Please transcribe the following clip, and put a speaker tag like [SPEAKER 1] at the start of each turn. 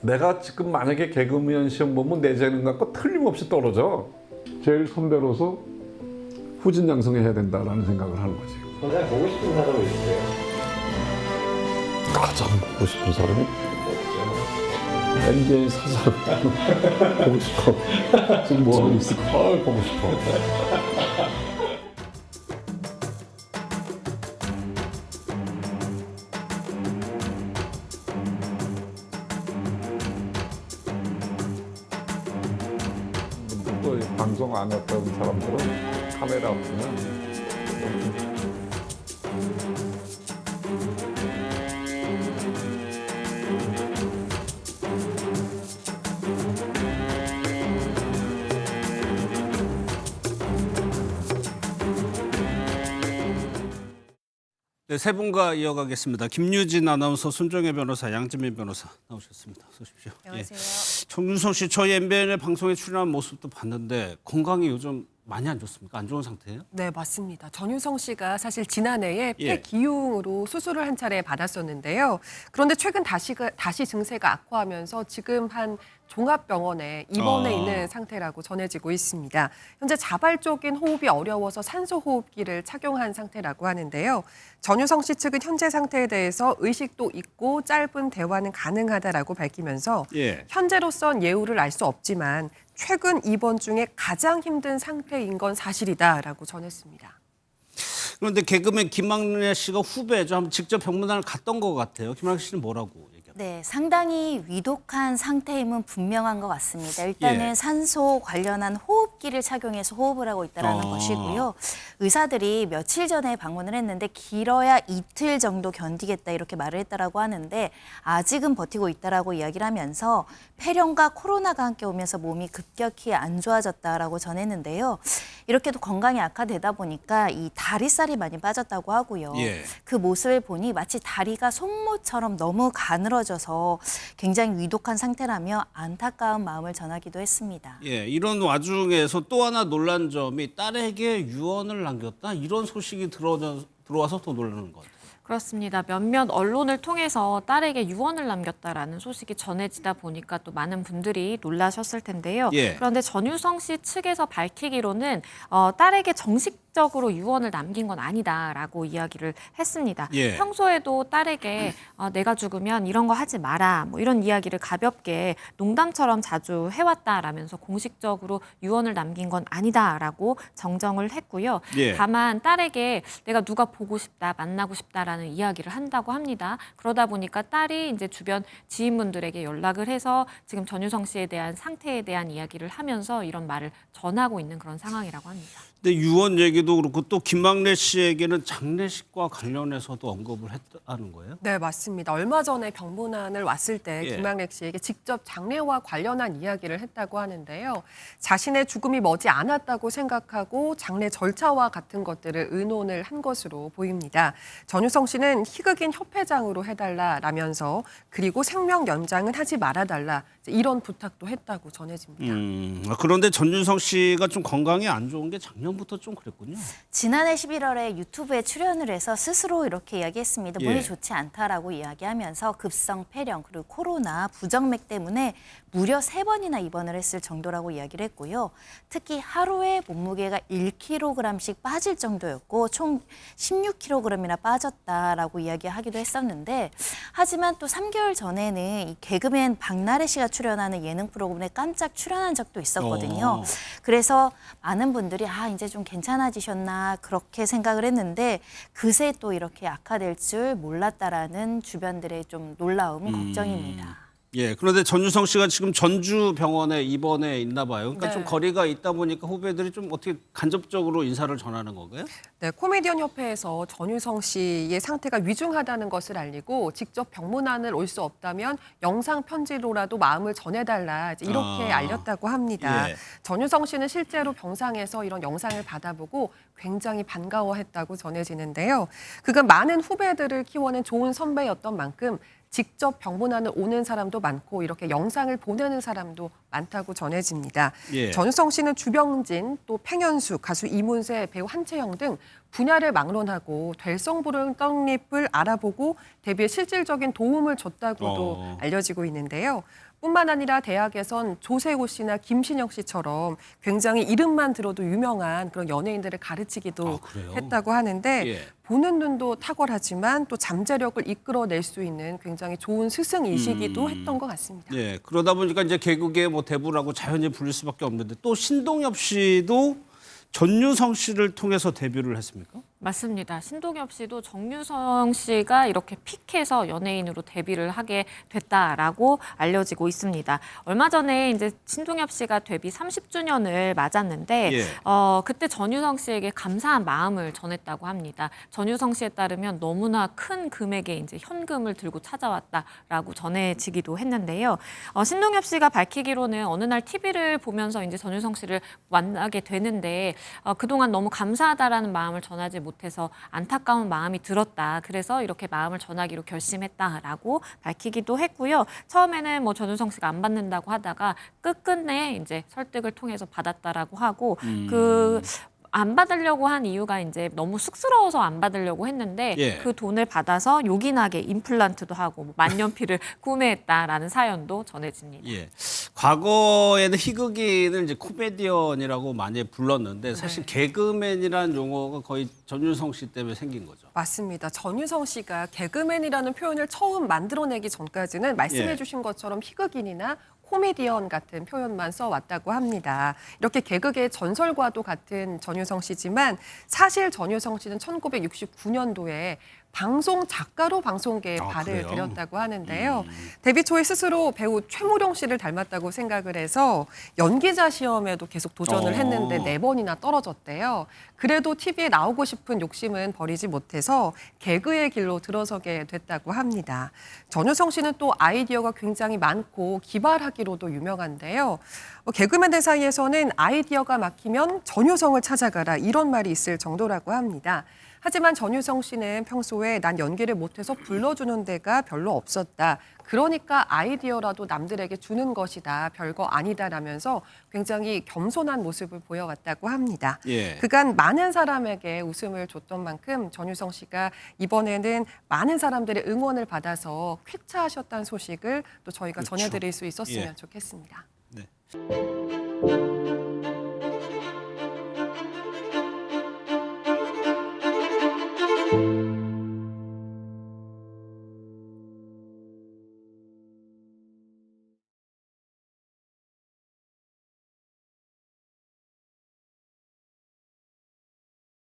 [SPEAKER 1] 내가 지금 만약에 개그우먼 시험 보면 내 재능 갖고 틀림없이 떨어져. 제일 선배로서 후진양성해야 된다라는 생각을 하는 거지.
[SPEAKER 2] 가장 보고 싶은 사람이 있으세요?
[SPEAKER 1] 가장 보고 싶은 사람이 NBA 사장 보고 싶어. 지금 뭐 하고 있을까? 보고 싶어. 또 방송 안 했던 사람들은 카메라 없으면
[SPEAKER 3] 네, 세 분과 이어가겠습니다. 김유진 아나운서, 손정혜 변호사, 양지민 변호사 나오셨습니다. 어서 오십시오.
[SPEAKER 4] 안녕하세요.
[SPEAKER 3] 정윤성 씨, 저희 MBN의 방송에 출연한 모습도 봤는데 건강이 요즘 많이 안 좋습니까? 안 좋은 상태예요?
[SPEAKER 4] 네, 맞습니다. 전유성 씨가 사실 지난해에
[SPEAKER 3] 예.
[SPEAKER 4] 폐기흉으로 수술을 한 차례 받았었는데요. 그런데 최근 다시 증세가 악화하면서 지금 한 종합병원에 입원해 있는 상태라고 전해지고 있습니다. 현재 자발적인 호흡이 어려워서 산소호흡기를 착용한 상태라고 하는데요. 전유성 씨 측은 현재 상태에 대해서 의식도 있고 짧은 대화는 가능하다라고 밝히면서
[SPEAKER 3] 예.
[SPEAKER 4] 현재로선 예후를 알 수 없지만 최근 입원 중에 가장 힘든 상태인 건 사실이다라고 전했습니다.
[SPEAKER 3] 그런데 개그맨 김학래 씨가 후배죠. 한번 직접 병문안을 갔던 것 같아요. 김학래 씨는 뭐라고 얘기합니까?
[SPEAKER 5] 네, 상당히 위독한 상태임은 분명한 것 같습니다. 일단은
[SPEAKER 3] 예.
[SPEAKER 5] 산소 관련한 호흡기를 착용해서 호흡을 하고 있다는 것이고요. 의사들이 며칠 전에 방문을 했는데 길어야 이틀 정도 견디겠다 이렇게 말을 했다라고 하는데 아직은 버티고 있다라고 이야기를 하면서 폐렴과 코로나가 함께 오면서 몸이 급격히 안 좋아졌다라고 전했는데요. 이렇게 도 건강이 악화되다 보니까 이 다리살이 많이 빠졌다고 하고요.
[SPEAKER 3] 예.
[SPEAKER 5] 그 모습을 보니 마치 다리가 손모처럼 너무 가늘어져서 굉장히 위독한 상태라며 안타까운 마음을 전하기도 했습니다.
[SPEAKER 3] 예, 이런 와중에서 또 하나 놀란 점이 딸에게 유언을 남겼다 이런 소식이 들어와서 더 놀라는 것 같아요.
[SPEAKER 6] 그렇습니다. 몇몇 언론을 통해서 딸에게 유언을 남겼다라는 소식이 전해지다 보니까 또 많은 분들이 놀라셨을 텐데요.
[SPEAKER 3] 예.
[SPEAKER 6] 그런데 전유성 씨 측에서 밝히기로는 딸에게 정식적으로 유언을 남긴 건 아니다라고 이야기를 했습니다.
[SPEAKER 3] 예.
[SPEAKER 6] 평소에도 딸에게 내가 죽으면 이런 거 하지 마라 뭐 이런 이야기를 가볍게 농담처럼 자주 해왔다라면서 공식적으로 유언을 남긴 건 아니다라고 정정을 했고요.
[SPEAKER 3] 예.
[SPEAKER 6] 다만 딸에게 내가 누가 보고 싶다, 만나고 싶다라는 이야기를 한다고 합니다. 그러다 보니까 딸이 이제 주변 지인분들에게 연락을 해서 지금 전유성 씨에 대한 상태에 대한 이야기를 하면서 이런 말을 전하고 있는 그런 상황이라고 합니다.
[SPEAKER 3] 근데 유언 얘기도 그렇고 또 김학래 씨에게는 장례식과 관련해서도 언급을 했다는 거예요?
[SPEAKER 4] 네, 맞습니다. 얼마 전에 병문안을 왔을 때
[SPEAKER 3] 예.
[SPEAKER 4] 김학래 씨에게 직접 장례와 관련한 이야기를 했다고 하는데요. 자신의 죽음이 머지 않았다고 생각하고 장례 절차와 같은 것들을 의논을 한 것으로 보입니다. 전유성 씨는 희극인 협회장으로 해달라라면서 그리고 생명 연장은 하지 말아달라 이런 부탁도 했다고 전해집니다.
[SPEAKER 3] 그런데 전윤성 씨가 좀 건강이 안 좋은 게 작년부터 좀 그랬군요.
[SPEAKER 5] 지난해 11월에 유튜브에 출연을 해서 스스로 이렇게 이야기했습니다.
[SPEAKER 3] 예.
[SPEAKER 5] 몸이 좋지 않다라고 이야기하면서 급성 폐렴 그리고 코로나 부정맥 때문에 무려 3번이나 입원을 했을 정도라고 이야기를 했고요. 특히 하루에 몸무게가 1kg씩 빠질 정도였고 총 16kg이나 빠졌다라고 이야기하기도 했었는데 하지만 또 3개월 전에는 이 개그맨 박나래 씨가 출연하는 예능 프로그램에 깜짝 출연한 적도 있었거든요. 그래서 많은 분들이 이제 좀 괜찮아지셨나 그렇게 생각을 했는데 그새 또 이렇게 악화될 줄 몰랐다라는 주변들의 좀 놀라움이 걱정입니다.
[SPEAKER 3] 예, 그런데 전유성 씨가 지금 전주병원에 입원해 있나 봐요. 그러니까
[SPEAKER 4] 네.
[SPEAKER 3] 좀 거리가 있다 보니까 후배들이 좀 어떻게 간접적으로 인사를 전하는 건가요?
[SPEAKER 4] 네, 코미디언 협회에서 전유성 씨의 상태가 위중하다는 것을 알리고 직접 병문안을 올 수 없다면 영상 편지로라도 마음을 전해달라 이렇게 알렸다고 합니다.
[SPEAKER 3] 예.
[SPEAKER 4] 전유성 씨는 실제로 병상에서 이런 영상을 받아보고 굉장히 반가워했다고 전해지는데요. 그가 많은 후배들을 키워낸 좋은 선배였던 만큼 직접 병문안을 오는 사람도 많고 이렇게 영상을 보내는 사람도 많다고 전해집니다.
[SPEAKER 3] 예.
[SPEAKER 4] 전유성 씨는 주병진, 또 팽현수, 가수 이문세, 배우 한채영 등 분야를 막론하고 될성부른 떡잎을 알아보고 데뷔에 실질적인 도움을 줬다고도 알려지고 있는데요. 뿐만 아니라 대학에선 조세호 씨나 김신영 씨처럼 굉장히 이름만 들어도 유명한 그런 연예인들을 가르치기도
[SPEAKER 3] 그래요?
[SPEAKER 4] 했다고 하는데
[SPEAKER 3] 예.
[SPEAKER 4] 보는 눈도 탁월하지만 또 잠재력을 이끌어낼 수 있는 굉장히 좋은 스승이시기도 했던 것 같습니다.
[SPEAKER 3] 예, 그러다 보니까 이제 개그의 뭐 대부라고 자연히 불릴 수밖에 없는데 또 신동엽 씨도 전유성 씨를 통해서 데뷔를 했습니까?
[SPEAKER 6] 맞습니다. 신동엽 씨도 정유성 씨가 이렇게 픽해서 연예인으로 데뷔를 하게 됐다라고 알려지고 있습니다. 얼마 전에 이제 신동엽 씨가 데뷔 30주년을 맞았는데
[SPEAKER 3] 예.
[SPEAKER 6] 그때 전유성 씨에게 감사한 마음을 전했다고 합니다. 전유성 씨에 따르면 너무나 큰 금액의 이제 현금을 들고 찾아왔다라고 전해지기도 했는데요. 신동엽 씨가 밝히기로는 어느 날 TV를 보면서 이제 전유성 씨를 만나게 되는데 그동안 너무 감사하다라는 마음을 전하지 못해서 안타까운 마음이 들었다. 그래서 이렇게 마음을 전하기로 결심했다라고 밝히기도 했고요. 처음에는 뭐 전유성 씨가 안 받는다고 하다가 끝끝내 이제 설득을 통해서 받았다라고 하고 안 받으려고 한 이유가 이제 너무 쑥스러워서 안 받으려고 했는데
[SPEAKER 3] 예.
[SPEAKER 6] 그 돈을 받아서 요긴하게 임플란트도 하고 뭐 만년필을 구매했다라는 사연도 전해집니다.
[SPEAKER 3] 예. 과거에는 희극인을 이제 코미디언이라고 많이 불렀는데 사실 개그맨이라는 용어가 거의 전유성 씨 때문에 생긴 거죠.
[SPEAKER 4] 맞습니다. 전유성 씨가 개그맨이라는 표현을 처음 만들어내기 전까지는 말씀해
[SPEAKER 3] 예.
[SPEAKER 4] 주신 것처럼 희극인이나 코미디언 같은 표현만 써왔다고 합니다. 이렇게 개그계의 전설과도 같은 전유성 씨지만 사실 전유성 씨는 1969년도에 방송 작가로 방송계에 발을
[SPEAKER 3] 그래요?
[SPEAKER 4] 들였다고 하는데요. 데뷔 초에 스스로 배우 최무룡 씨를 닮았다고 생각을 해서 연기자 시험에도 계속 도전을 했는데 4번이나 떨어졌대요. 그래도 TV에 나오고 싶은 욕심은 버리지 못해서 개그의 길로 들어서게 됐다고 합니다. 전유성 씨는 또 아이디어가 굉장히 많고 기발하기로도 유명한데요. 개그맨들 사이에서는 아이디어가 막히면 전유성을 찾아가라 이런 말이 있을 정도라고 합니다. 하지만 전유성 씨는 평소에 난 연기를 못해서 불러주는 데가 별로 없었다. 그러니까 아이디어라도 남들에게 주는 것이다. 별거 아니다라면서 굉장히 겸손한 모습을 보여왔다고 합니다.
[SPEAKER 3] 예.
[SPEAKER 4] 그간 많은 사람에게 웃음을 줬던 만큼 전유성 씨가 이번에는 많은 사람들의 응원을 받아서 쾌차하셨다는 소식을 또 저희가
[SPEAKER 3] 그렇죠.
[SPEAKER 4] 전해드릴 수 있었으면
[SPEAKER 3] 예.
[SPEAKER 4] 좋겠습니다.
[SPEAKER 3] 네.